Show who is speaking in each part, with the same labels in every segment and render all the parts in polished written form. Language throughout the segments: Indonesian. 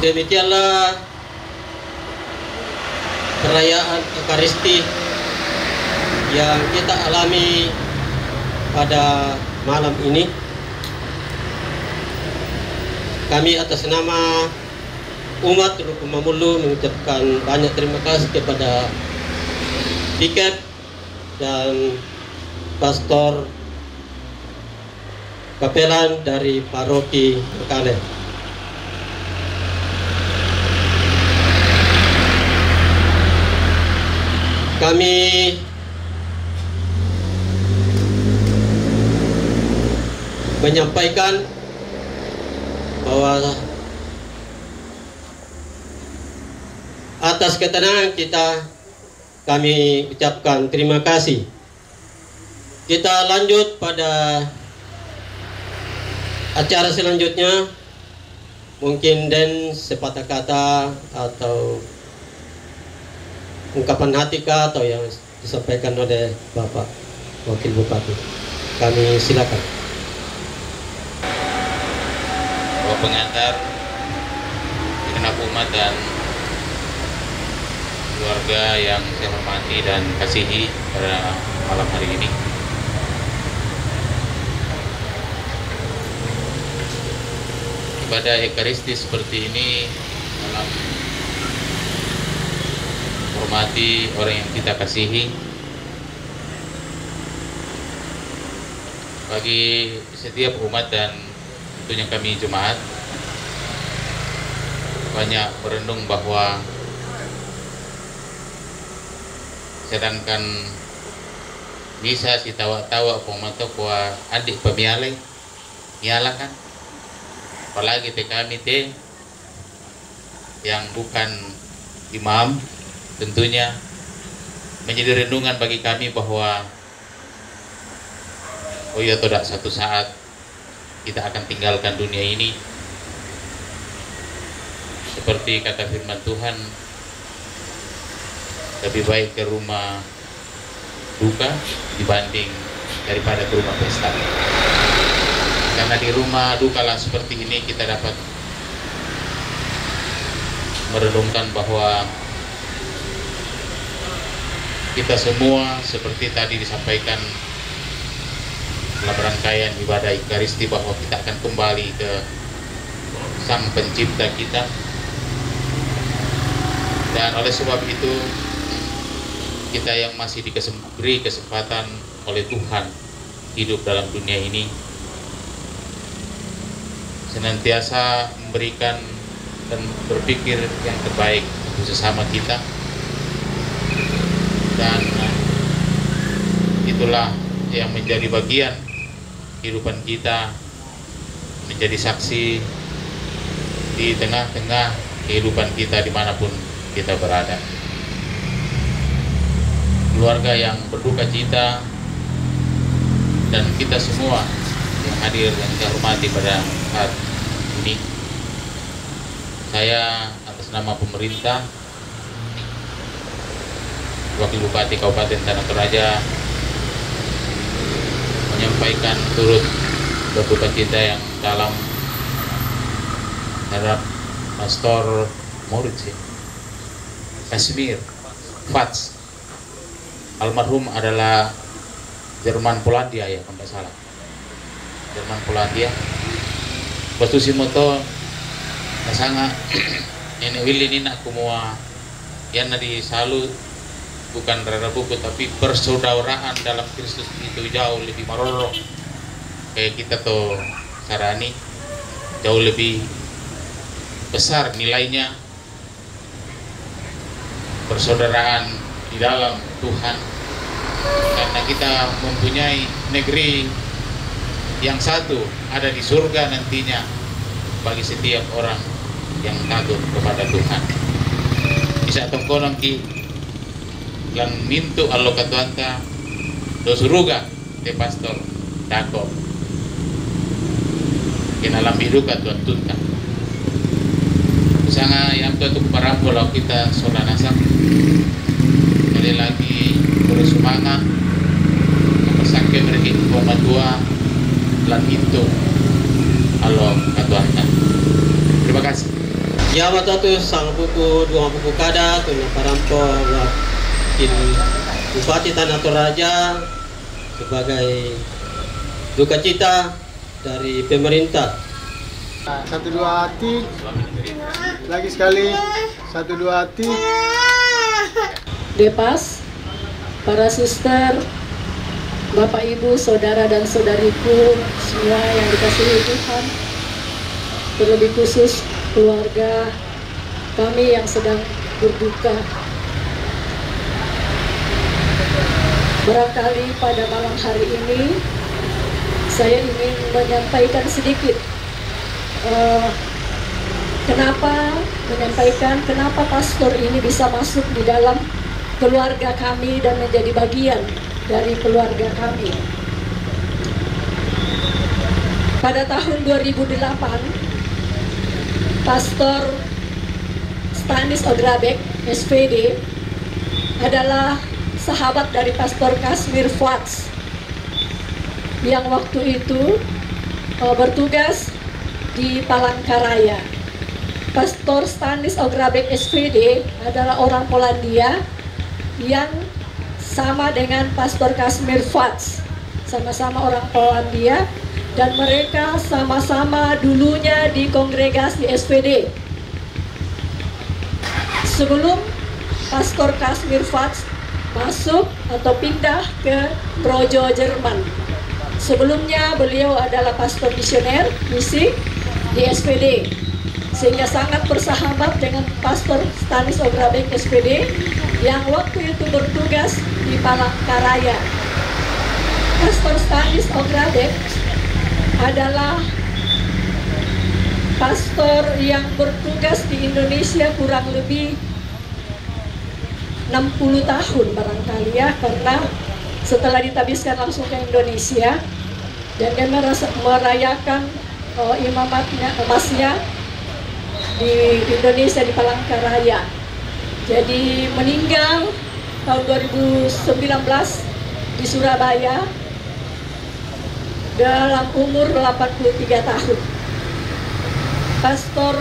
Speaker 1: Demikianlah perayaan Ekaristi yang kita alami pada malam ini. Kami atas nama umat Rukumamulu mengucapkan banyak terima kasih kepada Dikep dan Pastor Kapelan dari Paroki Bekale. Kami menyampaikan bahwa atas ketenangan kita, kami ucapkan terima kasih. Kita lanjut pada acara selanjutnya. Mungkin Dan sepatah kata atau ungkapan hati atau yang disampaikan oleh Bapak Wakil Bupati. Kami silakan.
Speaker 2: Bapak pengantar, segenap umat dan keluarga yang saya hormati dan kasihi pada malam hari ini. Ibadah Ekaristi seperti ini dalam hormati orang yang kita kasihi, bagi setiap umat dan tentunya kami jemaat banyak merenung bahwa sedangkan bisa si tawa-tawa pemato kuah adik pemiale miala kan, apalagi kami yang bukan imam, tentunya menjadi renungan bagi kami bahwa oh ya, tidak satu saat kita akan tinggalkan dunia ini. Seperti kata firman Tuhan, lebih baik ke rumah duka dibanding daripada ke rumah pesta. Karena di rumah duka lah seperti ini kita dapat merenungkan bahwa kita semua seperti tadi disampaikan dalam rangkaian ibadah Ekaristi bahwa kita akan kembali ke Sang Pencipta kita. Dan oleh sebab itu kita yang masih diberi kesempatan oleh Tuhan hidup dalam dunia ini senantiasa memberikan dan berpikir yang terbaik untuk sesama kita, dan itulah yang menjadi bagian kehidupan kita, menjadi saksi di tengah-tengah kehidupan kita dimanapun kita berada. Keluarga yang berduka cita dan kita semua yang hadir yang saya hormati pada saat ini, saya atas nama pemerintah, Wakil Bupati Kabupaten Tanah Toraja menyampaikan turut berduka cita yang dalam terhadap Pastor Moritz Kazimir Fats. Almarhum adalah Jerman Polandia ya, kalau tidak salah. Jerman Polandia. Pastu simoto nasanga ini Willy ini nak kumua yang di salut bukan rara buku tapi persaudaraan dalam Kristus itu jauh lebih maroro. Kayak kita tuh sarani jauh lebih besar nilainya, persaudaraan di dalam Tuhan, karena kita mempunyai negeri yang satu ada di surga nantinya bagi setiap orang yang takut kepada Tuhan. Bisa tongkonang ki lan mintu allo katuanta do suruga te pastor dako kinalam biduka tuan tunta sanga yang tuan untuk parabola kita saudara sang kali lagi bersemangat persangke mereka koma dua lan mintu allo katuanta. Terima kasih.
Speaker 1: Ya waktu itu sang buku dua buku kada tuna parampo wakil Bupati Tanah Toraja sebagai duka cita dari pemerintah.
Speaker 3: Satu dua hati, lagi sekali satu dua hati.
Speaker 4: Depas, para suster, Bapak Ibu, saudara dan saudariku semua yang dikasihi Tuhan, terlebih khusus keluarga kami yang sedang berduka. Barangkali pada malam hari ini saya ingin menyampaikan sedikit kenapa pastor ini bisa masuk di dalam keluarga kami dan menjadi bagian dari keluarga kami. Pada tahun 2008, Pastor Stanis Ograbek, SPD, adalah sahabat dari Pastor Kazimir Fuads yang waktu itu bertugas di Palangkaraya. Pastor Stanis Ograbek, SPD, adalah orang Polandia yang sama dengan Pastor Kazimir Fuads, sama-sama orang Polandia, dan mereka sama-sama dulunya di kongregasi SPD. Sebelum Pastor Kazimir Fuads masuk atau pindah ke Projo Jerman, sebelumnya beliau adalah pastor misioner misi di SPD, sehingga sangat bersahabat dengan Pastor Stanis Ograbek, SPD, yang waktu itu bertugas di Palangkaraya. Pastor Stanis Ograbek adalah pastor yang bertugas di Indonesia kurang lebih 60 tahun barangkali ya, karena setelah ditabiskan langsung ke Indonesia dan dia merayakan emasnya di Indonesia di Palangkaraya. Jadi meninggal tahun 2019 di Surabaya dalam umur 83 tahun. Pastor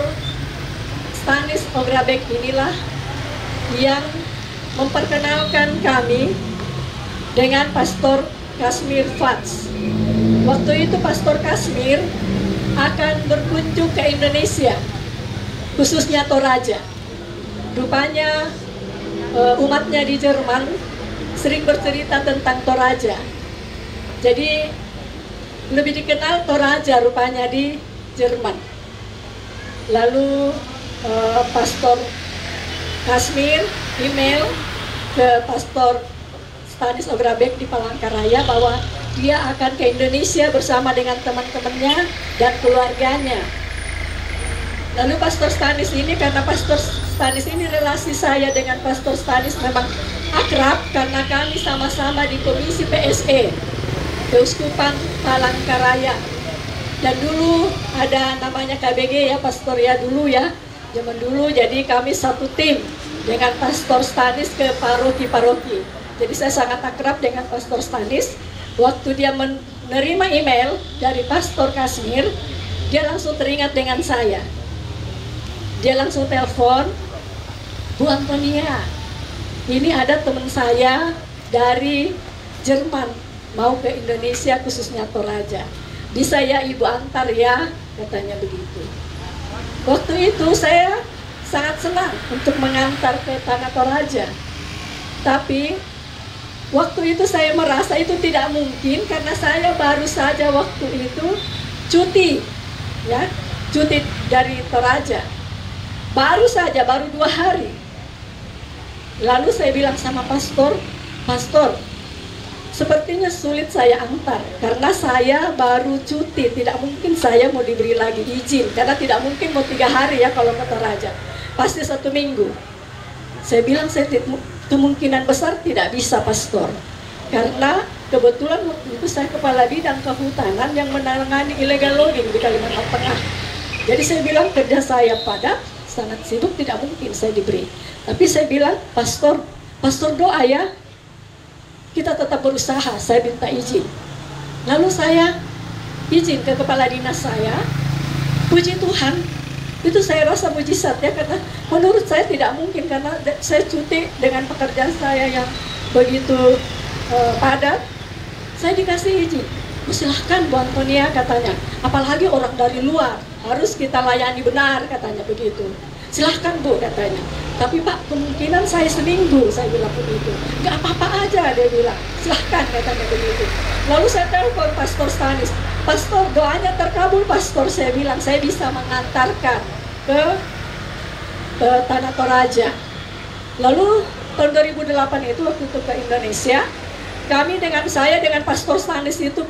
Speaker 4: Stanis Ograbek inilah yang memperkenalkan kami dengan Pastor Kazimir Fuads. Waktu itu Pastor Kazimir akan berkunjung ke Indonesia, khususnya Toraja. Rupanya umatnya di Jerman sering bercerita tentang Toraja. Jadi lebih dikenal Toraja rupanya di Jerman. Lalu Pastor Kazimir email ke Pastor Stanis Ograbek di Palangkaraya bahwa dia akan ke Indonesia bersama dengan teman-temannya dan keluarganya. Lalu Pastor Stanis ini, karena Pastor Stanis ini relasi saya dengan Pastor Stanis memang akrab karena kami sama-sama di Komisi PSE Keuskupan Palangkaraya, dan dulu ada namanya KBG ya Pastor ya, dulu ya zaman dulu. Jadi kami satu tim dengan Pastor Stanis ke paroki-paroki. Jadi saya sangat akrab dengan Pastor Stanis. Waktu dia menerima email dari Pastor Kazimir, dia langsung teringat dengan saya. Dia langsung telepon, Bu Antonia, ini ada teman saya dari Jerman mau ke Indonesia, khususnya Toraja. Bisa ya Ibu antar ya, katanya begitu. Waktu itu saya sangat senang untuk mengantar ke Tanah Toraja. Tapi waktu itu saya merasa itu tidak mungkin karena saya baru saja waktu itu cuti, ya, cuti dari Toraja. Baru 2 hari. Lalu saya bilang sama pastor, Pastor, sepertinya sulit saya antar karena saya baru cuti, tidak mungkin saya mau diberi lagi izin karena tidak mungkin mau 3 hari ya kalau ke Toraja, pasti 1 minggu. Saya bilang kemungkinan besar tidak bisa Pastor, karena kebetulan waktu itu saya kepala bidang kehutanan yang menangani illegal logging di Kalimantan Tengah. Jadi saya bilang kerja saya padat, sangat sibuk, tidak mungkin saya diberi. Tapi saya bilang, Pastor doa ya, kita tetap berusaha, saya minta izin. Lalu saya izin ke kepala dinas saya, puji Tuhan, Itu saya rasa mujizat ya, karena menurut saya tidak mungkin, karena saya cuti dengan pekerjaan saya yang begitu padat. Saya dikasih izin, silahkan Bu Antonia katanya, apalagi orang dari luar harus kita layani benar katanya begitu. Silahkan Bu katanya, tapi Pak kemungkinan saya seminggu, saya bilang begitu. Gak apa-apa aja dia bilang, silahkan katanya begitu. Lalu saya telepon Pastor Stanis, Pastor doanya terkabul Pastor, saya bilang saya bisa mengantarkan ke Tanah Toraja. Lalu tahun 2008 itu waktu itu ke Indonesia, kami dengan Pastor Stanis itu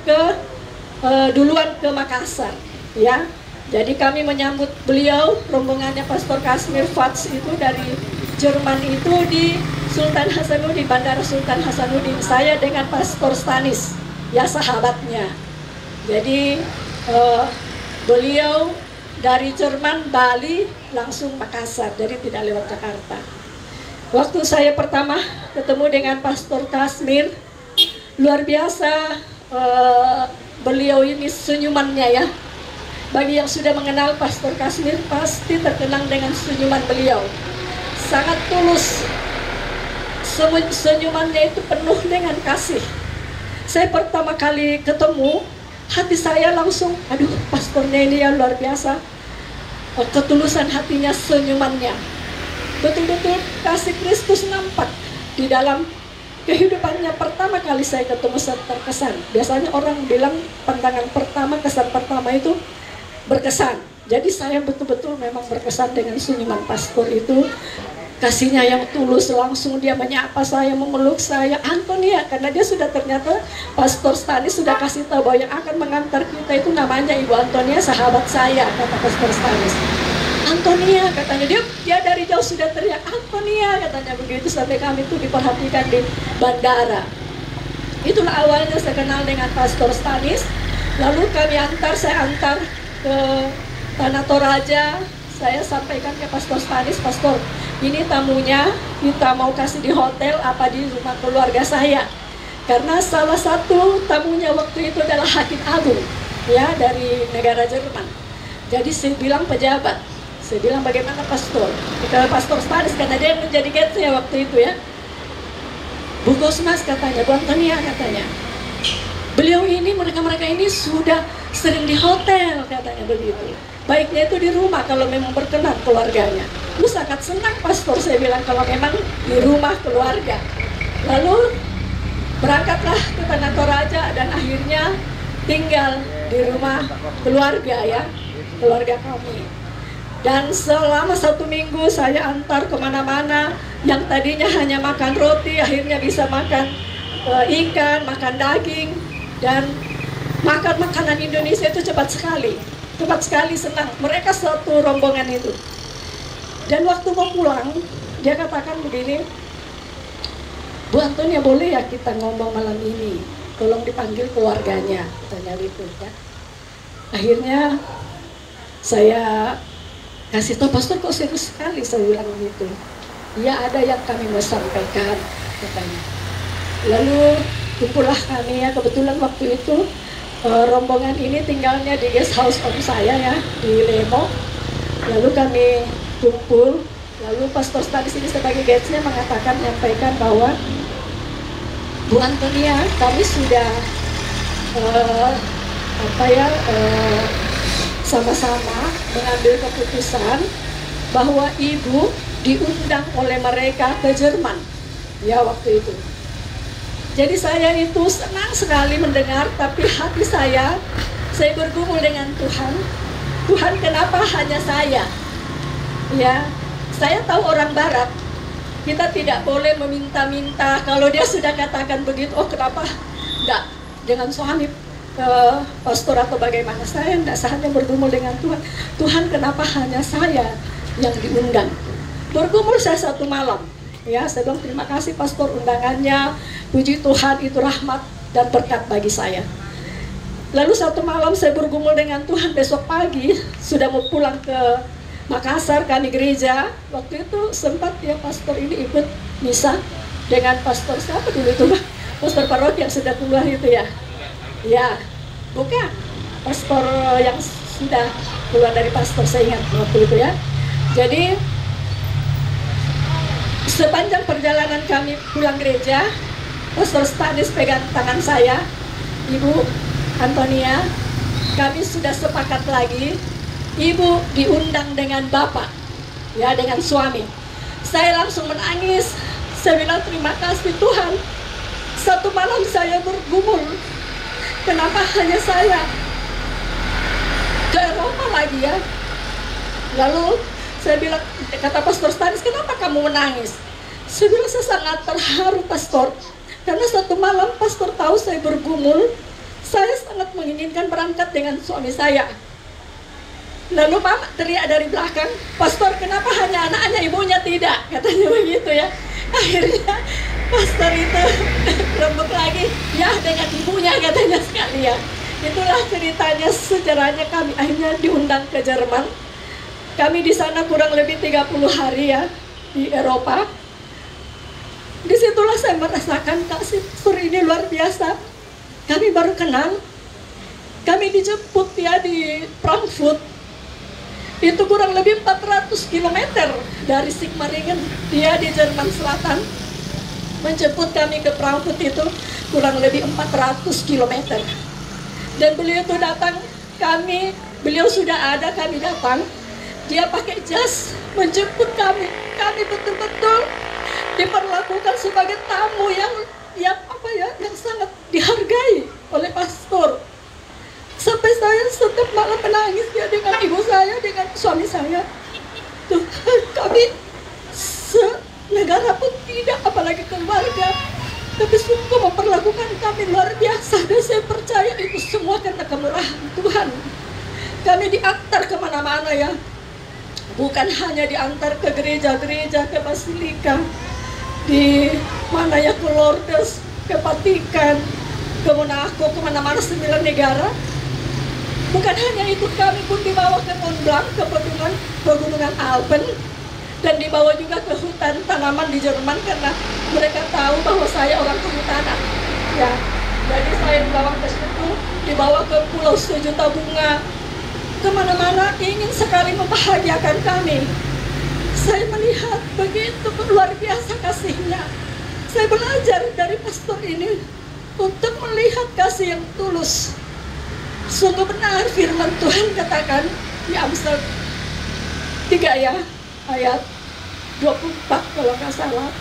Speaker 4: duluan ke Makassar ya. Jadi kami menyambut beliau, rombongannya Pastor Kasmir Fats itu dari Jerman itu di Sultan Hasanuddin, Bandara Sultan Hasanuddin. Saya dengan Pastor Stanis, ya sahabatnya. Jadi beliau dari Jerman, Bali, langsung Makassar, jadi tidak lewat Jakarta. Waktu saya pertama ketemu dengan Pastor Kasmir, luar biasa beliau ini senyumannya ya. Bagi yang sudah mengenal Pastor Kasmir pasti terkenang dengan senyuman beliau. Sangat tulus. Senyumannya itu penuh dengan kasih. Saya pertama kali ketemu, hati saya langsung, aduh pastornya ini ya luar biasa. Ketulusan hatinya, senyumannya. Betul-betul kasih Kristus nampak di dalam kehidupannya. Pertama kali saya ketemu terkesan. Biasanya orang bilang pandangan pertama, kesan pertama itu berkesan. Jadi saya betul-betul memang berkesan dengan senyuman pastor itu. Kasihnya yang tulus, langsung dia menyapa saya, memeluk saya, Antonia, karena dia sudah ternyata Pastor Stanis sudah kasih tahu bahwa yang akan mengantar kita itu namanya Ibu Antonia, sahabat saya, kata Pastor Stanis. Antonia katanya, dia dari jauh sudah teriak Antonia katanya begitu, sampai kami itu diperhatikan di bandara. Itulah awalnya saya kenal dengan Pastor Stanis. Lalu saya antar ke Tanah Toraja. Saya sampaikan ke Pastor Stanis, Pastor, ini tamunya kita mau kasih di hotel apa di rumah keluarga saya, karena salah satu tamunya waktu itu adalah Hakim Agung ya dari negara Jerman. Jadi saya bilang pejabat, saya bilang bagaimana Pastor, ke Pastor Stanis karena dia yang menjadi guide-nya waktu itu ya. Bu Kosmas katanya, Bu Antonia katanya, beliau ini, mereka ini sudah sering di hotel katanya begitu. Baiknya itu di rumah kalau memang berkenan keluarganya. Lu sangat senang Pastor, saya bilang kalau memang di rumah keluarga. Lalu berangkatlah ke Tanah Toraja dan akhirnya tinggal di rumah keluarga ya, keluarga kami. Dan selama 1 minggu saya antar kemana-mana, yang tadinya hanya makan roti akhirnya bisa makan ikan, makan daging, dan makan makanan Indonesia itu cepat sekali senang. Mereka satu rombongan itu. Dan waktu mau pulang, dia katakan begini, Bu Antonia boleh ya kita ngomong malam ini, tolong dipanggil keluarganya, tanya gitu ya. Akhirnya saya kasih tahu, Pastor kok serius sekali, saya bilang gitu. Ya ada yang kami mau sampaikan katanya. Lalu kumpullah kami ya, kebetulan waktu itu rombongan ini tinggalnya di guest house om saya ya, di Lemo. Lalu kami kumpul, lalu Pastor Stanis ini sebagai guide-nya menyampaikan bahwa Bu Antonia, kami sudah sama-sama mengambil keputusan bahwa Ibu diundang oleh mereka ke Jerman ya waktu itu. Jadi saya itu senang sekali mendengar, tapi hati saya bergumul dengan Tuhan. Tuhan, kenapa hanya saya? Ya, saya tahu orang Barat, kita tidak boleh meminta-minta. Kalau dia sudah katakan begitu, oh kenapa enggak dengan suami pastor atau bagaimana? Saya enggak, hanya bergumul dengan Tuhan. Tuhan, kenapa hanya saya yang diundang? Bergumul saya 1 malam. Ya, saya bilang terima kasih Pastor undangannya, puji Tuhan itu rahmat dan berkat bagi saya. Lalu 1 malam saya bergumul dengan Tuhan, besok pagi sudah mau pulang ke Makassar, kami gereja. Waktu itu sempat ya Pastor ini ikut misa dengan Pastor siapa dulu itu Pak? Pastor Parok yang sudah keluar itu ya? Ya, bukan. Pastor yang sudah keluar dari pastor, saya ingat waktu itu ya. Jadi sepanjang perjalanan kami pulang gereja, Pastor Stanis pegang tangan saya, Ibu Antonia, kami sudah sepakat lagi, Ibu diundang dengan Bapak, ya, dengan suami. Saya langsung menangis, saya bilang terima kasih Tuhan. Satu malam saya bergumul, kenapa hanya saya ke Eropa lagi ya. Lalu saya bilang, kata Pastor Stanis, kenapa kamu menangis? Saya bilang, saya sangat terharu Pastor, karena satu malam Pastor tahu saya bergumul, saya sangat menginginkan berangkat dengan suami saya. Lalu Mama teriak dari belakang, Pastor kenapa hanya anaknya ibunya tidak? Katanya begitu ya. Akhirnya Pastor itu rembuk lagi, ya dengan ibunya katanya sekali ya. Itulah ceritanya, sejarahnya kami akhirnya diundang ke Jerman. Kami di sana kurang lebih 30 hari ya, di Eropa. Disitulah saya merasakan kasih Pastor ini luar biasa. Kami baru kenal, kami dijemput ya di Frankfurt. Itu kurang lebih 400 km dari Sigmaringen, dia di Jerman Selatan. Menjemput kami ke Frankfurt itu kurang lebih 400 km. Dan beliau itu datang, beliau sudah ada, kami datang. Dia pakai jas menjemput kami. Kami betul-betul diperlakukan sebagai tamu yang sangat dihargai oleh pastor. Sampai saya setiap malam menangis ya dengan ibu saya, dengan suami saya. Tuhan, kami senegara pun tidak, apalagi keluarga. Tapi sungguh memperlakukan kami luar biasa. Dan saya percaya itu semua karena kemurahan Tuhan. Kami diantar kemana-mana ya. Bukan hanya diantar ke gereja-gereja, ke Basilika, di mana ya, ke Lourdes, ke Vatikan, ke Monaco, kemana-mana 9 negara. Bukan hanya itu, kami pun dibawa ke Mont Blanc, ke pegunungan Alpen, dan dibawa juga ke hutan tanaman di Jerman karena mereka tahu bahwa saya orang kehutanan. Ya, jadi saya dibawa ke situ, dibawa ke Pulau Sejuta Bunga, kemana-mana ingin sekali membahagiakan kami. Saya melihat begitu luar biasa kasihnya. Saya belajar dari pastor ini untuk melihat kasih yang tulus. Sungguh benar firman Tuhan katakan di Amsal 3 ya, ayat 24 kalau nggak salah.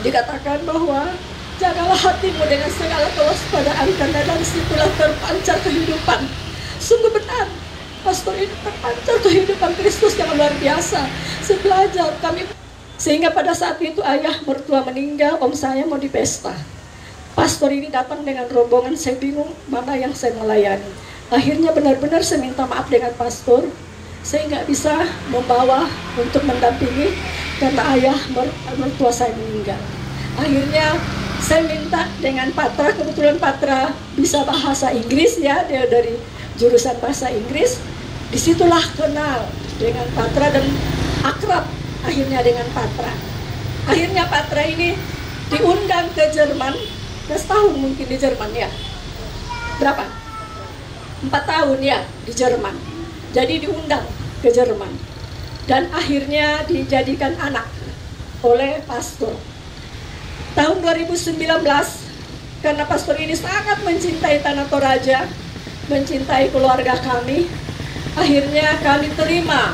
Speaker 4: Dikatakan bahwa jagalah hatimu dengan segala kewaspadaan, karena dari situlah terpancar kehidupan. Sungguh benar, pastor ini terpancar kehidupan Kristus yang luar biasa. Saya belajar kami, sehingga pada saat itu ayah mertua meninggal, om saya mau dipesta. Pastor ini datang dengan rombongan, saya bingung mana yang saya melayani. Akhirnya benar-benar saya minta maaf dengan pastor. Saya nggak bisa membawa untuk mendampingi karena ayah mertua saya meninggal. Akhirnya saya minta dengan Patra, kebetulan Patra bisa bahasa Inggris ya, dia dari jurusan bahasa Inggris. Disitulah kenal dengan Patra dan akrab akhirnya dengan Patra. Akhirnya Patra ini diundang ke Jerman. 10 tahun mungkin di Jerman ya. Berapa? 4 tahun ya di Jerman. Jadi diundang ke Jerman. Dan akhirnya dijadikan anak oleh pastor. Tahun 2019, karena pastor ini sangat mencintai Tanah Toraja, mencintai keluarga kami, akhirnya kami terima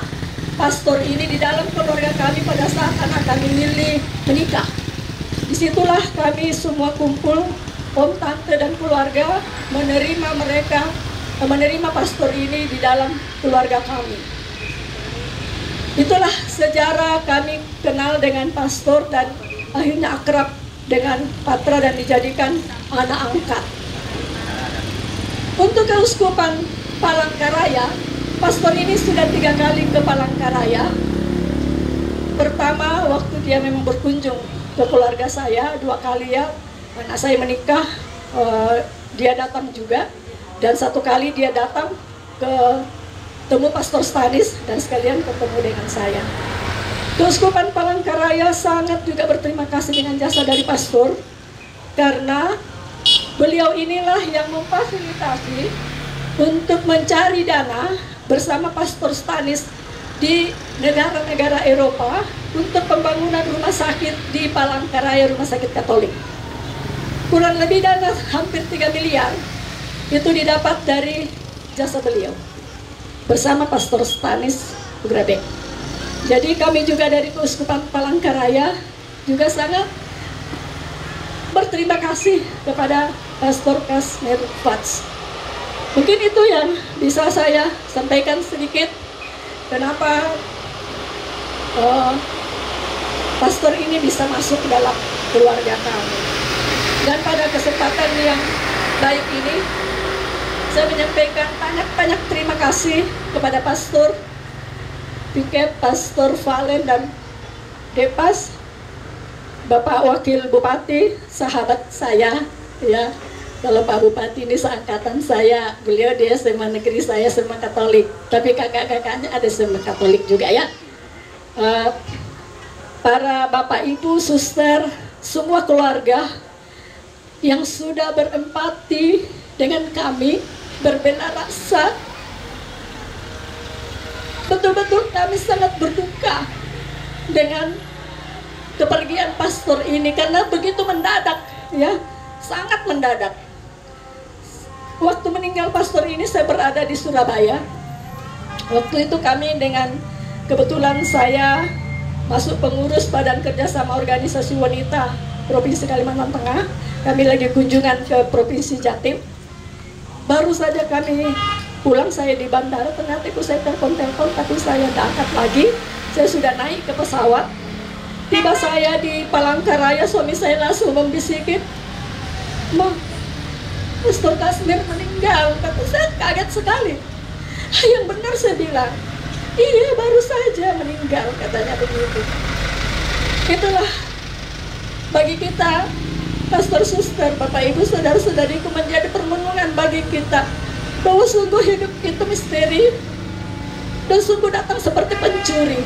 Speaker 4: pastor ini di dalam keluarga kami pada saat anak kami Lili menikah. Disitulah kami semua kumpul, om, tante, dan keluarga menerima pastor ini di dalam keluarga kami. Itulah sejarah kami kenal dengan pastor dan akhirnya akrab dengan Patra dan dijadikan anak angkat. Untuk Keuskupan Palangkaraya, pastor ini sudah 3 kali ke Palangkaraya. Pertama waktu dia memang berkunjung ke keluarga saya 2 kali ya, anak saya menikah, dia datang juga, dan 1 kali dia datang ke temu Pastor Stanis dan sekalian ketemu dengan saya. Keuskupan Palangkaraya sangat juga berterima kasih dengan jasa dari pastor, karena beliau inilah yang memfasilitasi untuk mencari dana bersama Pastor Stanis di negara-negara Eropa untuk pembangunan rumah sakit di Palangkaraya, rumah sakit Katolik. Kurang lebih dana hampir 3 miliar itu didapat dari jasa beliau bersama Pastor Stanis Ugrabek. Jadi kami juga dari Keuskupan Palangkaraya juga sangat berterima kasih kepada Pastor Kasmir Fats. Mungkin itu yang bisa saya sampaikan sedikit. Kenapa pastor ini bisa masuk dalam keluarga kami. Dan pada kesempatan yang baik ini, saya menyampaikan banyak-banyak terima kasih kepada Pastor Piket, Pastor Valen, dan Depas, Bapak Wakil Bupati, sahabat saya, ya. Kalau Pak Bupati ini seangkatan saya, beliau di SMA negeri, saya SMA Katolik. Tapi kakak-kakaknya ada SMA Katolik juga ya. Para Bapak Ibu, suster, semua keluarga yang sudah berempati dengan kami, berbela rasa. Betul-betul kami sangat berduka dengan kepergian pastor ini karena begitu mendadak, ya, sangat mendadak. Waktu meninggal pastor ini saya berada di Surabaya. Waktu itu kami dengan kebetulan saya masuk pengurus Badan Kerjasama Organisasi Wanita Provinsi Kalimantan Tengah. Kami lagi kunjungan ke Provinsi Jatim. Baru saja kami pulang, saya di bandara, ternyata ibu saya telepon, tapi saya tidak angkat lagi. Saya sudah naik ke pesawat. Tiba saya di Palangkaraya, suami saya langsung membisikin, "Ma, Pastor Kasmir meninggal." Kata saya kaget sekali. Yang benar saya bilang, "Iya, baru saja meninggal," katanya begitu. Itulah bagi kita, pastor, suster, Bapak Ibu, saudara-saudariku, menjadi permenungan bagi kita bahwa sungguh hidup itu misteri dan sungguh datang seperti pencuri.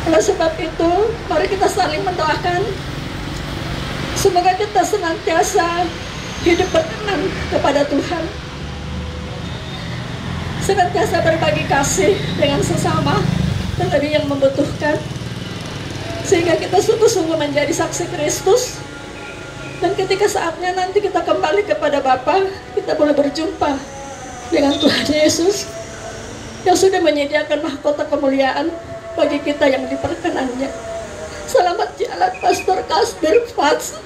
Speaker 4: Oleh sebab itu, mari kita saling mendoakan. Semoga kita senantiasa hidup berkenan kepada Tuhan, senantiasa berbagi kasih dengan sesama, terlebih yang membutuhkan, sehingga kita sungguh-sungguh menjadi saksi Kristus. Dan ketika saatnya nanti kita kembali kepada Bapa, kita boleh berjumpa dengan Tuhan Yesus yang sudah menyediakan mahkota kemuliaan bagi kita yang diperkenannya. Selamat jalan Pastor Kasmir Fats.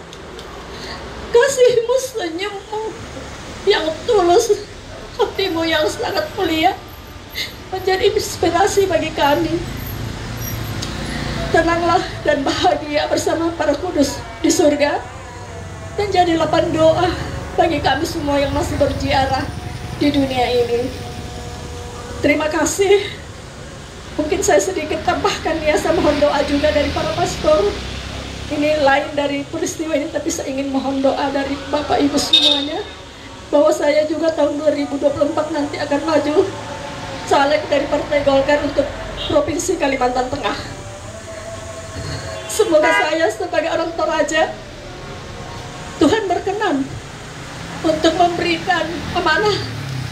Speaker 4: Kasihmu, senyummu yang tulus, hatimu yang sangat mulia menjadi inspirasi bagi kami. Tenanglah dan bahagia bersama para kudus di surga, dan jadilah pendoa bagi kami semua yang masih berziarah di dunia ini. Terima kasih. Mungkin saya sedikit tambahkan ya, saya mohon doa juga dari para pastor. Ini lain dari peristiwa ini, tapi saya ingin mohon doa dari Bapak Ibu semuanya, bahwa saya juga tahun 2024 nanti akan maju caleg dari Partai Golkar untuk Provinsi Kalimantan Tengah. Semoga saya sebagai orang Toraja, Tuhan berkenan untuk memberikan amanah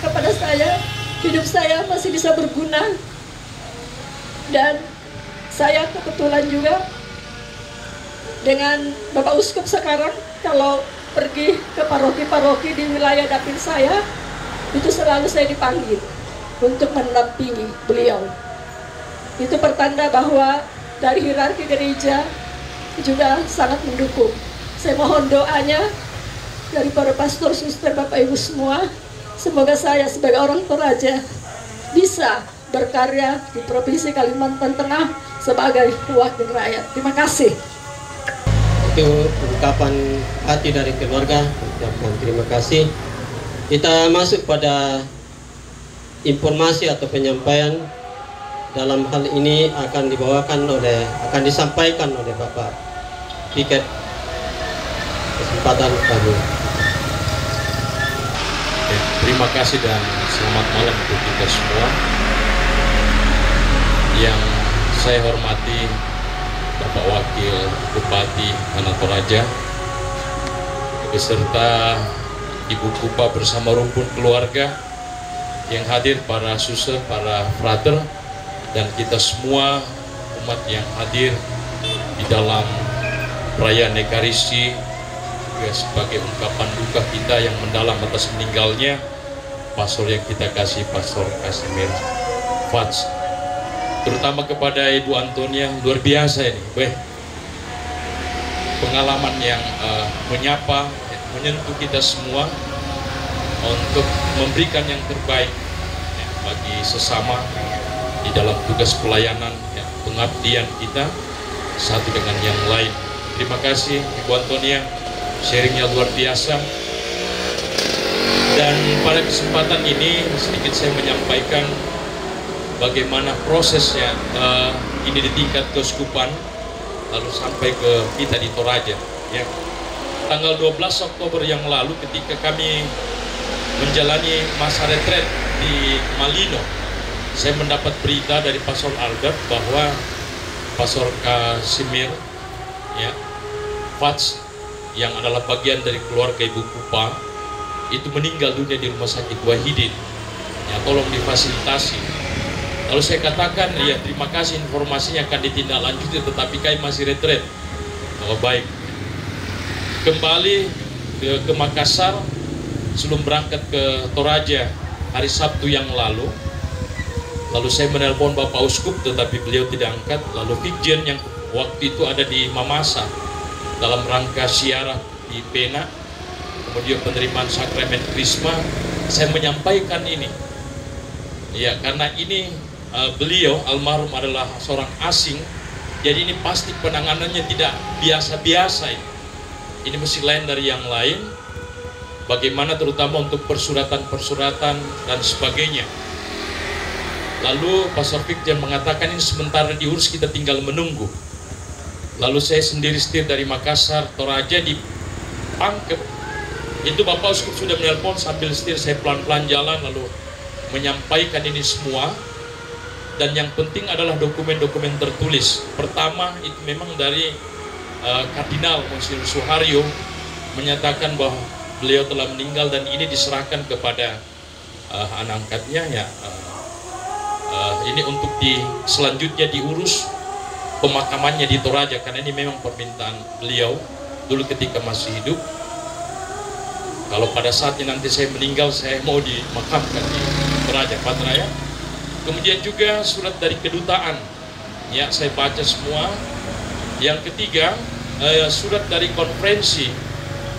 Speaker 4: kepada saya, hidup saya masih bisa berguna. Dan saya kebetulan juga dengan Bapak Uskup sekarang, kalau pergi ke paroki-paroki di wilayah dapil saya, itu selalu saya dipanggil untuk mendampingi beliau. Itu pertanda bahwa dari hierarki gereja juga sangat mendukung. Saya mohon doanya dari para pastor, suster, Bapak Ibu semua, semoga saya sebagai orang Toraja bisa berkarya di Provinsi Kalimantan Tengah sebagai wakil rakyat. Terima kasih.
Speaker 1: Itu ungkapan hati dari keluarga, ucapkan terima kasih. Kita masuk pada informasi atau penyampaian. Dalam hal ini akan disampaikan oleh Bapak Piket. Kesempatan kami.
Speaker 2: Terima kasih dan selamat malam untuk kita semua. Yang saya hormati Bapak Wakil Bupati Tanah Toraja beserta Ibu Kupa bersama rumpun keluarga,
Speaker 5: yang hadir, para suster, para frater, dan kita semua umat yang hadir di dalam perayaan Ekaristi, juga sebagai ungkapan duka kita yang mendalam atas meninggalnya pastor yang kita kasih, Pastor Casimir Fats. Terutama kepada Ibu Antonia, luar biasa ini, pengalaman yang menyapa, menyentuh kita semua untuk memberikan yang terbaik ya, bagi sesama di dalam tugas pelayanan, ya, pengabdian kita satu dengan yang lain. Terima kasih Ibu Antonia, sharingnya luar biasa. Dan pada kesempatan ini sedikit saya menyampaikan bagaimana prosesnya ini di tingkat keuskupan lalu sampai ke kita di Toraja ya. Tanggal 12 Oktober yang lalu ketika kami menjalani masa retret di Malino, saya mendapat berita dari Pastor Albert bahwa Pastor Casimir ya, Fats yang adalah bagian dari keluarga Ibu Pupa itu meninggal dunia di Rumah Sakit Wahidin ya, tolong difasilitasi. Lalu saya katakan, ya terima kasih informasinya akan ditindaklanjuti, tetapi kami masih retret. Oh baik. Kembali ke Makassar sebelum berangkat ke Toraja hari Sabtu yang lalu. Lalu saya menelpon Bapak Uskup, tetapi beliau tidak angkat. Lalu Fikjen yang waktu itu ada di Mamasa dalam rangka siarah di Pena, kemudian penerimaan sakramen Krisma, saya menyampaikan ini. Ya, karena ini beliau almarhum adalah seorang asing, jadi ini pasti penanganannya tidak biasa-biasa ini. Ini mesti lain dari yang lain. Bagaimana terutama untuk persuratan-persuratan dan sebagainya. Lalu Pastor Fikjen mengatakan ini sementara diurus, kita tinggal menunggu. Lalu saya sendiri setir dari Makassar, Toraja di Pangkep. Itu Bapak Uskup sudah menelpon, sambil setir saya pelan-pelan jalan lalu menyampaikan ini semua. Dan yang penting adalah dokumen-dokumen tertulis. Pertama itu memang dari Kardinal Monsignor Suharyo menyatakan bahwa beliau telah meninggal dan ini diserahkan kepada anak angkatnya ya. Ini untuk selanjutnya diurus pemakamannya di Toraja, karena ini memang permintaan beliau dulu ketika masih hidup. Kalau pada saatnya nanti saya meninggal, saya mau dimakamkan di Toraja, Patraya. Kemudian juga surat dari kedutaan, ya saya baca semua. Yang ketiga, surat dari konferensi,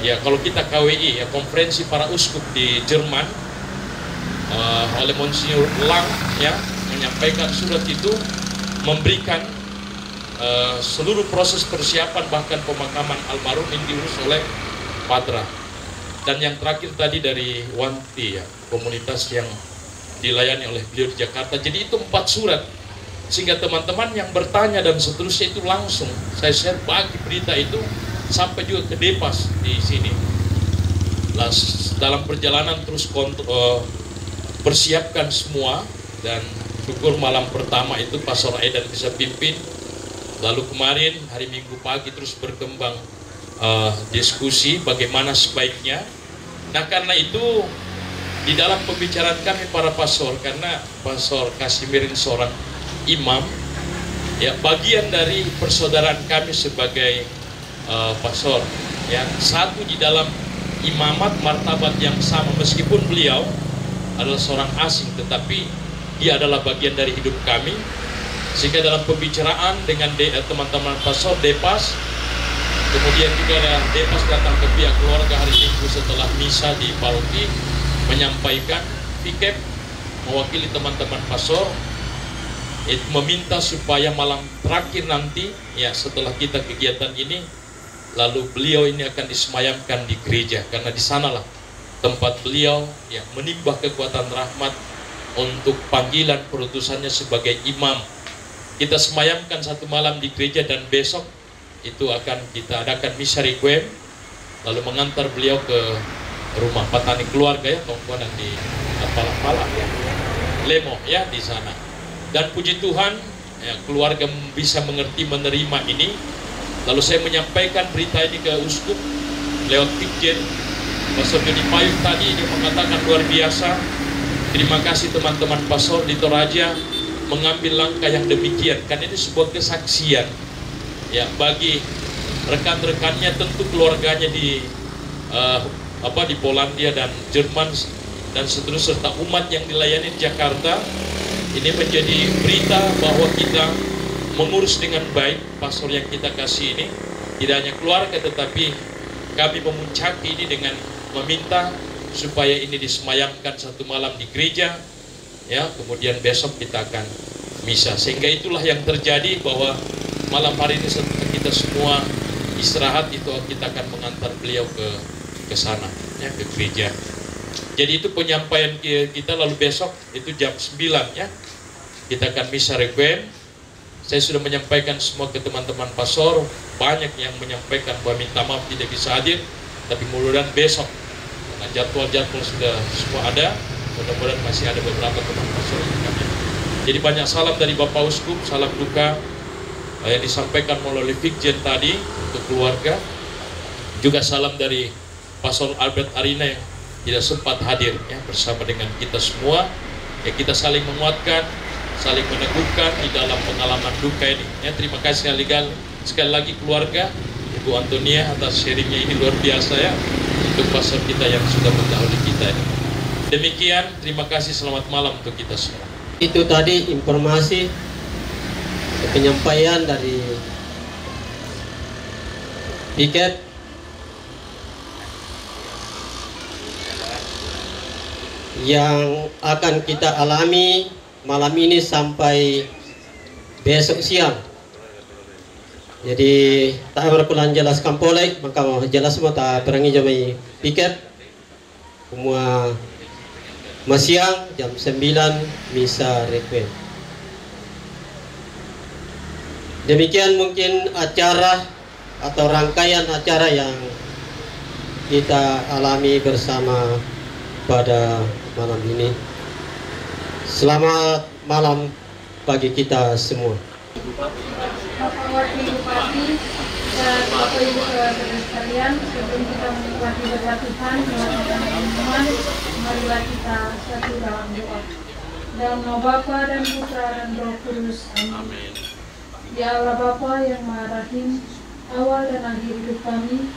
Speaker 5: ya kalau kita KWI, ya konferensi para uskup di Jerman, oleh Monsignor Lang, ya menyampaikan surat itu, memberikan seluruh proses persiapan bahkan pemakaman almarhum ini diurus oleh Patra. Dan yang terakhir tadi dari Wanti, ya komunitas yang dilayani oleh beliau di Jakarta. Jadi itu 4 surat, sehingga teman-teman yang bertanya dan seterusnya itu langsung saya share bagi berita itu sampai juga ke Depas di sini. Dalam perjalanan terus persiapkan semua, dan syukur malam pertama itu Pastor Aidan bisa pimpin. Lalu kemarin hari Minggu pagi terus berkembang diskusi bagaimana sebaiknya. Nah karena itu di dalam pembicaraan kami para pastor, karena Pastor Casimir ini seorang imam, ya bagian dari persaudaraan kami sebagai pastor, ya satu di dalam imamat martabat yang sama, meskipun beliau adalah seorang asing, tetapi dia adalah bagian dari hidup kami. Sehingga dalam pembicaraan dengan teman-teman pastor Depas, kemudian juga ada Depas datang ke pihak keluarga hari Minggu setelah misa di paroki, menyampaikan Pikep mewakili teman-teman pastor itu meminta supaya malam terakhir nanti ya setelah kita kegiatan ini, lalu beliau ini akan disemayamkan di gereja, karena di sanalah tempat beliau ya menimbah kekuatan rahmat untuk panggilan perutusannya sebagai imam. Kita semayamkan 1 malam di gereja, dan besok itu akan kita adakan misa requiem, lalu mengantar beliau ke rumah petani keluarga ya, tongkonan di Palang-Palang ya, Lemo ya di sana. Dan puji Tuhan ya, keluarga bisa mengerti, menerima ini. Lalu saya menyampaikan berita ini ke uskup lewat Fikjen. Pastor Joni Payung tadi dia mengatakan luar biasa, Terima kasih teman-teman pastor di Toraja mengambil langkah yang demikian, kan ini sebuah kesaksian ya bagi rekan-rekannya, tentu keluarganya di di Polandia dan Jerman dan seterusnya, serta umat yang dilayani di Jakarta. Ini menjadi berita bahwa kita mengurus dengan baik pastor yang kita kasih ini, tidak hanya keluarga tetapi kami memuncaki ini dengan meminta supaya ini disemayamkan satu malam di gereja ya, kemudian besok kita akan misa, sehingga itulah yang terjadi bahwa malam hari ini setelah kita semua istirahat itu kita akan mengantar beliau ke sana ya, ke gereja. Jadi itu penyampaian kita, lalu besok itu jam 9 ya kita akan misa requiem. Saya sudah menyampaikan semua ke teman-teman pastor, banyak yang menyampaikan bahwa minta maaf tidak bisa hadir, tapi mudah-mudahan besok karena jadwal-jadwal sudah semua ada, mudah-mudahan masih ada beberapa teman pastor yang kami. Jadi banyak salam dari Bapak Uskup, salam duka yang disampaikan melalui Fikjen tadi untuk keluarga, juga salam dari Pastor Albert Arina yang tidak sempat hadir ya, bersama dengan kita semua ya, kita saling menguatkan, saling meneguhkan di dalam pengalaman duka ini ya. Terima kasih sekali lagi keluarga Ibu Antonia atas sharingnya ini luar biasa ya, untuk pastor kita yang sudah mendahului kita ini. Demikian, terima kasih, selamat malam untuk kita semua.
Speaker 1: Itu tadi informasi penyampaian dari piket yang akan kita alami malam ini sampai besok siang. Jadi tak berkulan jelaskan polek, maka jelas semua tak perangi jamai piket semua siang jam 9 misa requiem. Demikian mungkin acara atau rangkaian acara yang kita alami bersama pada malam ini. Selamat malam bagi kita semua.
Speaker 6: Bapak Wakil Bupati dan Bapak Ibu saudara sekalian, sebelum kita menikmati berkat Tuhan melakukan pengumuman, marilah kita satu dalam doa. Dalam nama Bapa dan Putra dan Roh Kudus. Amin. Ya Allah Bapa yang Maha Rahim, awal dan akhir hidup kami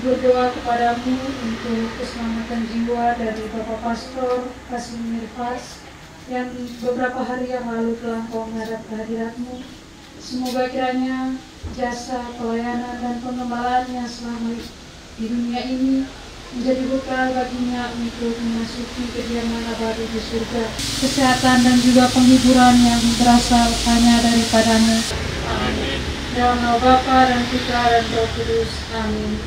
Speaker 6: berdoa kepadamu untuk keselamatan jiwa dari Bapak Pastor Kasmir Fatz yang beberapa hari yang lalu telah kau menghadap kehadiratmu. Semoga kiranya jasa, pelayanan, dan pengembalaan selama di dunia ini menjadi bekal baginya untuk memasuki kediaman abadi di surga. Kesehatan dan juga penghiburan yang berasal hanya daripadamu. Amin. Dalam nama Bapa dan Putra dan Roh Kudus. Amin.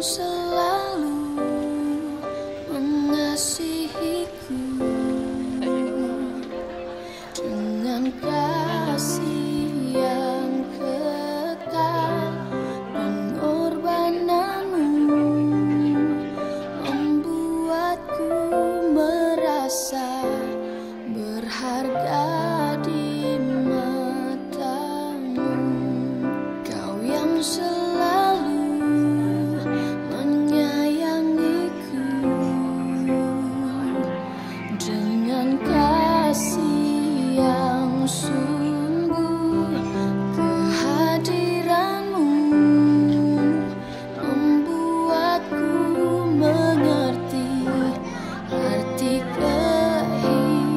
Speaker 7: Selalu mengasihiku dengan kasih yang kekal, pengorbananmu membuatku merasa berharga di matamu. Kau yang selalu dengan kasih yang sungguh, kehadiranmu membuatku mengerti arti kehidupan.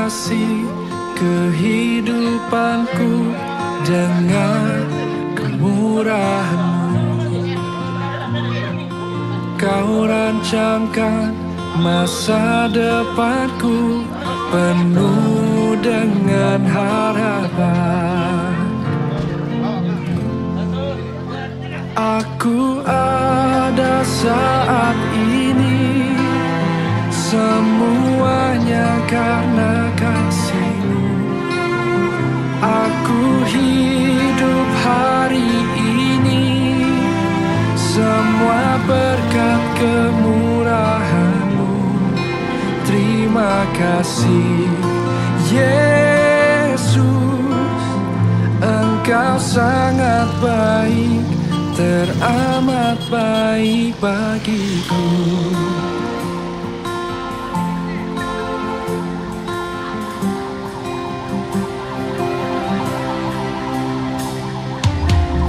Speaker 8: hiasi kehidupanku dengan kemurahan-Mu. Kau rancangkan masa depanku penuh dengan harapan. Aku ada saat ini, semuanya karena kasih-Mu. Aku hidup hari ini, semua berkat kemurahan-Mu. Terima kasih Yesus, Engkau sangat baik, teramat baik bagiku.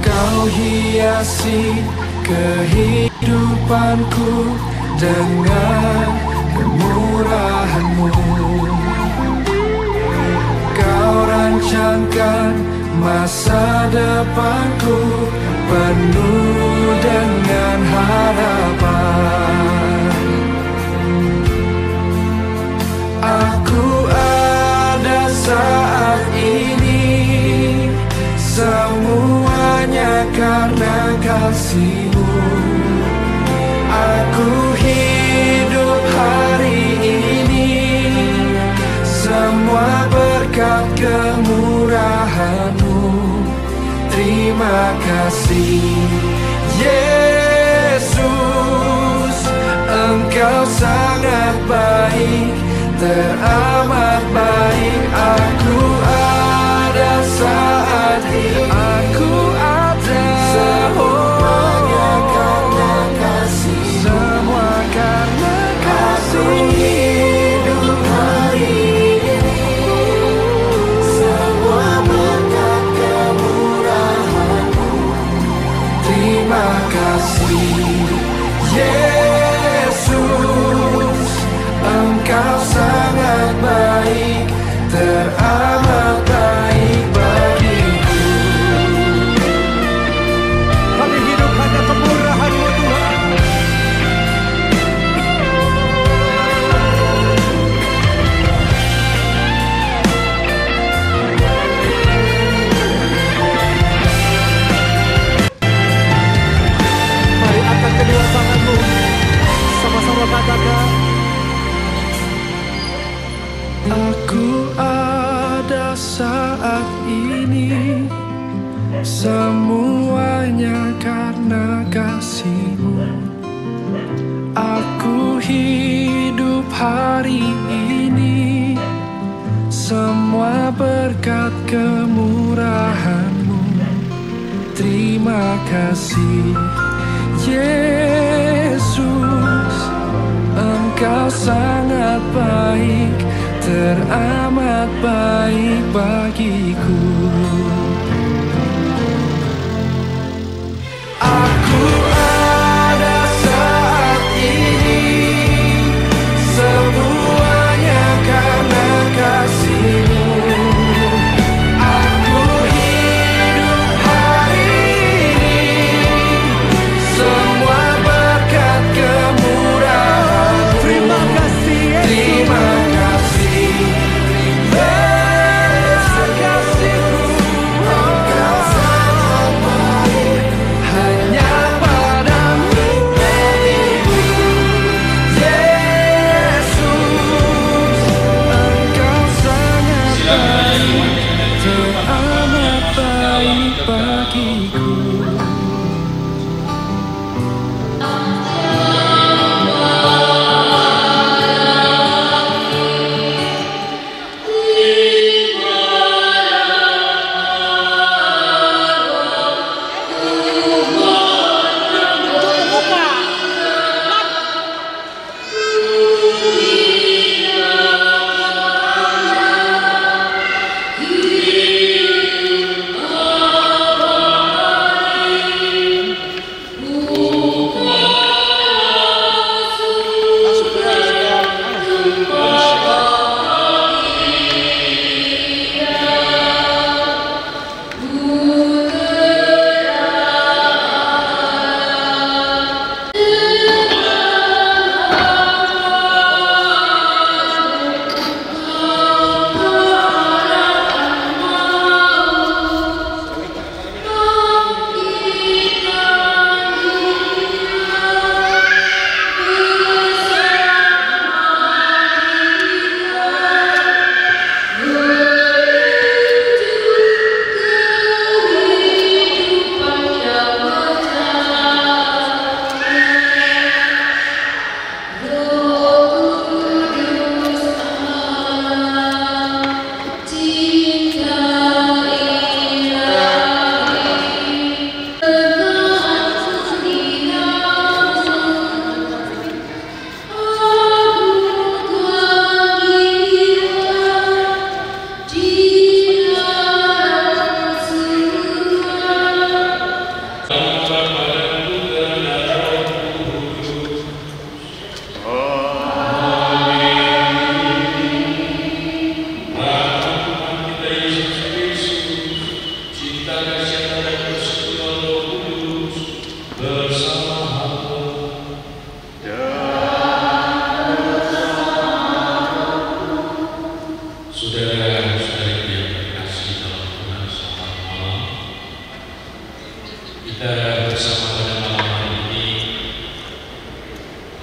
Speaker 8: Kau hiasi kehidupanku dengan kemurahan-Mu. Kau rancangkan masa depanku penuh dengan harapan. Aku ada saat ini, semuanya karena kasih-Mu. Aku hidup hari ini, semua berkat kemurahan-Mu. Terima kasih Yesus, Engkau sangat baik, teramat baik. Aku ada saat ini, aku ada, semuanya karena kasih, semua karena kasih. Hidup hari ini, semua berkat kemurahan-Mu. Terima kasih Yesus, Engkau sangat baik, teramat baik bagiku. Kami hidup hanya kemurahan-Mu Tuhan. Mari angkat kedua tangan-Mu, sama-sama katakan. Aku ada saat ini, semuanya karena kasih-Mu. Aku hidup hari ini, semua berkat kemurahan-Mu. Terima kasih Yesus, Engkau sangat baik, teramat baik bagiku. Aku ada saat ini, semuanya karena kasih-Mu. Aku hidup hari ini, semua berkat kemurahan-Mu. Terima kasih Yesus. Terima kasih Yesus,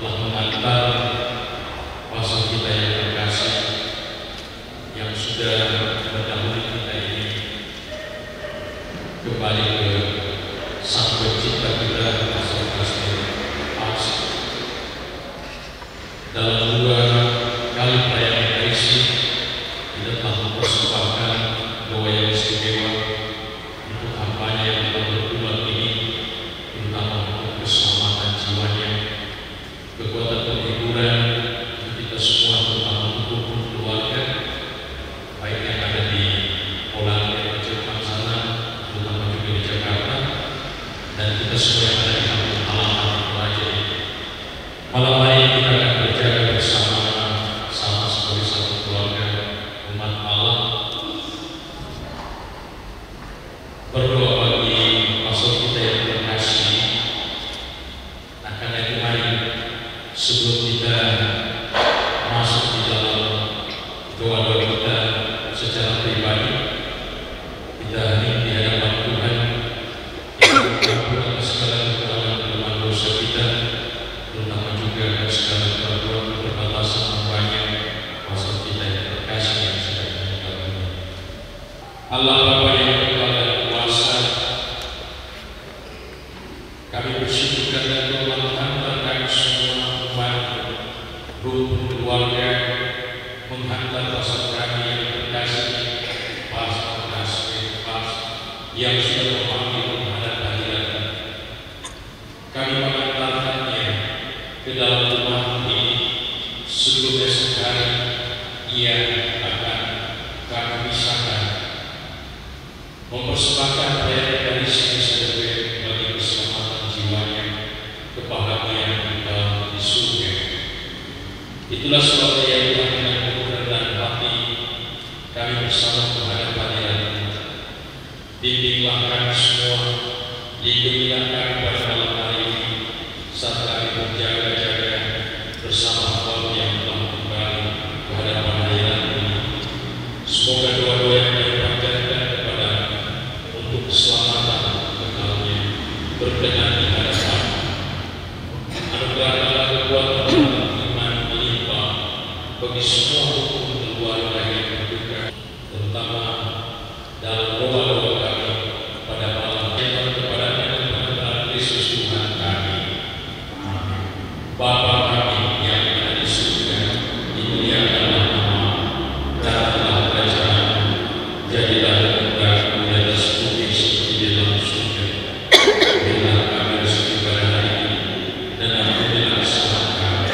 Speaker 5: telah mengantar pastor kita yang terkasih yang sudah mendahului kita ini kembali ke Sang Pencipta kita, Pastor Kasmir Fats. Dalam 2 kali perayaan Ekaristi kita telah mempersembahkan doa yang istimewa untuk hambanya yang telah berbulan ini, terutama untuk keselamatan jiwanya, kekuatan penghiburan kita semua, terutama untuk keluarga baik yang ada di Polandia, Jerman sana, terutama juga di Jakarta, dan kita semua yang ada di kampung halaman Raja ini. Malam hari ini kita akan berjaga bersama sebagai satu keluarga umat Allah, berdoa bagi pastor kita yang terkasih. Nah, karena itu mari sebelum kita masuk di dalam doa-doa kita secara pribadi, kita hadir di hadapan Tuhan yang mengampuni atas segala kekurangan kelemahan dosa kita, terutama juga atas segala keraguan keterbatasan hambanya, pastor kita yang terkasih yang sudah meninggal dunia. Allah Bapa yang kekal dan kuasa, kami bersyukur karena Tuhan menghantar kami semua umat rukun keluarga, menghantar pastor kami yang terkasih, Pastor Kasmir Fats, yang sudah memanggil menghadap hadirat. Kami mengantarkannya ke dalam rumah ini sebelum esok hari ia akan kami pisahkan, mempersembahkan perayaan Ekaristi sebagai bagi keselamatan jiwanya, kebahagiaan kita di surga. Itulah sebabnya yang Tuhan dengan penuh rendah hati kami bersama menghadap hadirat-Mu. Bimbinglah kami semua, lindungilah kami pada malam hari ini saat kami berjaga-jaga bersama Hamba yang telah kembali ke hadapan hadirat-Mu. Semoga doa-doa yang kami panjatkan kepada untuk keselamatan kekalnya berkenan di hadapan. Anugerahkanlah kekuatan dalam iman melimpah bagi semua hukum keluarga yang berduka, terutama dalam doa-doa kami pada malam ini kepada Tuhan Yesus Tuhan kami. Bapa kami yang ada di surga, dimuliakanlah nama-Mu, datanglah kerajaan-Mu, jadilah kehendakmu di atas bumi seperti di dalam surga. Berilah kami rezeki pada hari ini, dan ampunilah kesalahan kami,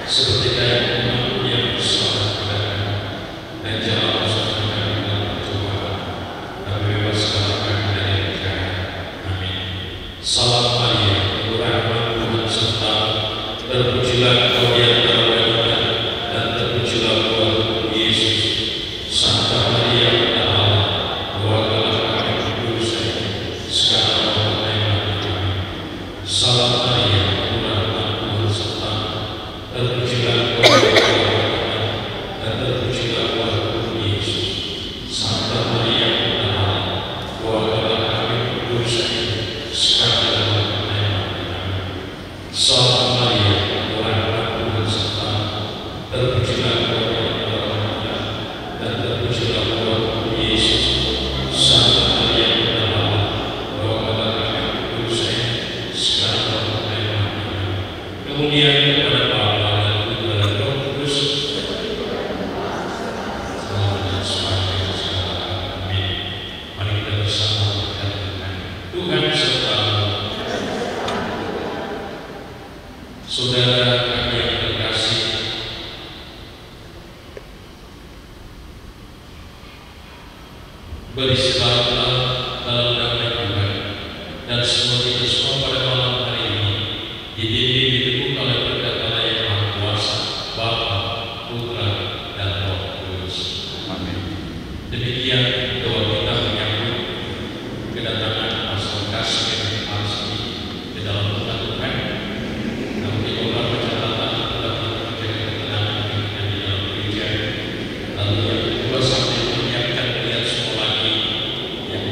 Speaker 5: seperti kami mengampuni yang bersalah kepada kami, dan janganlah masukkan kami dalam pencobaan, tapi bebaskanlah kami dari yang jahat. Amin. Salam Maria, penuh rahmat Tuhan sertamu, terpujilah Engkau di antara wanita, dan terpujilah buah tubuhmu Yesus. Santa Maria, Bunda Allah, doakanlah kami berdosa sekarang dan pada mati kami. Salam Maria, penuh rahmat Tuhan sertamu, terpujilah Engkau di antara wanita, dan terpujilah buah tubuhmu Yesus. Santa Maria, Bunda Allah, doakanlah kami berdosa sekarang dan pada mati kami. Salam Maria, penuh rahmat Tuhan sertamu, terpujilah Engkau di antara wanita, dan terpujilah buah tubuhmu Yesus. Santa Maria, Bunda Allah, doakanlah kami berdosa sekarang dan pada mati kami. Kemuliaan kepada Bapa dan Putra dan Roh Kudus. Sekarang dan sepanjang segala. Amin. Mari kita bersama berkata, Tuhan sertamu. Saudara kami yang terkasih, beristirahatlah dalam damai Tuhan, dan semua kita semua pada malam hari ini dibimbing diteguhkan oleh berkat Allah yang Maha Kuasa, Bapa, Putra, dan Roh Kudus. Amin. Demikian doa kita menyambut kedatangan Pastor Kasmir Fats ke dalam rumah Tuhan. Namun di beberapa catatan tetap menjaga ketenangan di dalam gereja. Lalu yang kedua, sambil menyiapkan melihat semua lagi yang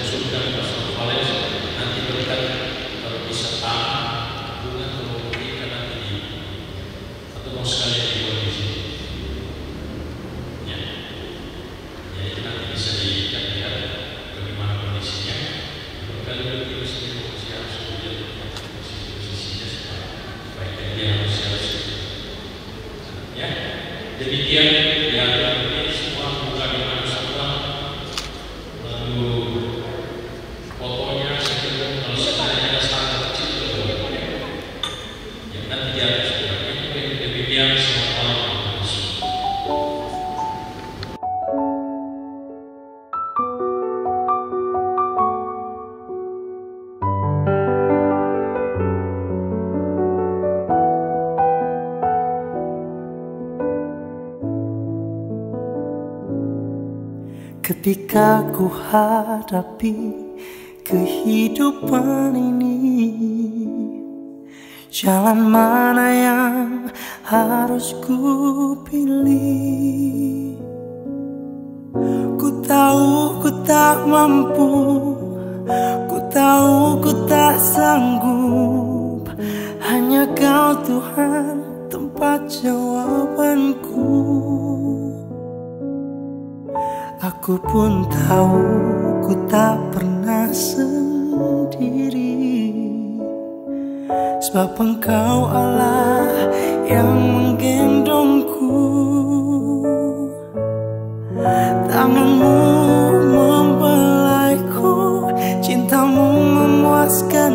Speaker 5: usulkan Pastor Vales nanti berikan kalau bisa tanah bunga kalau berikan nanti di atau mau sekalian dibuat di sini. Ya, ya itu nanti bisa dilihat bagaimana kondisinya. Kalau kita masih harus kemudian posisinya supaya dia harus ya. Demikian ya, ini semua buka di mana semua. Lalu fotonya saya kalau sebenarnya ada standar kecil yang nanti dia harus buat. Demikian semua tahun.
Speaker 9: Ketika ku hadapi kehidupan ini, jalan mana yang harus ku pilih? Ku tahu ku tak mampu, ku tahu ku tak sanggup. Hanya Kau Tuhan tempat jawabanku. Aku pun tahu ku tak pernah sendiri, sebab Engkau Allah yang menggendongku. Tanganmu membelaiku, cintamu memuaskan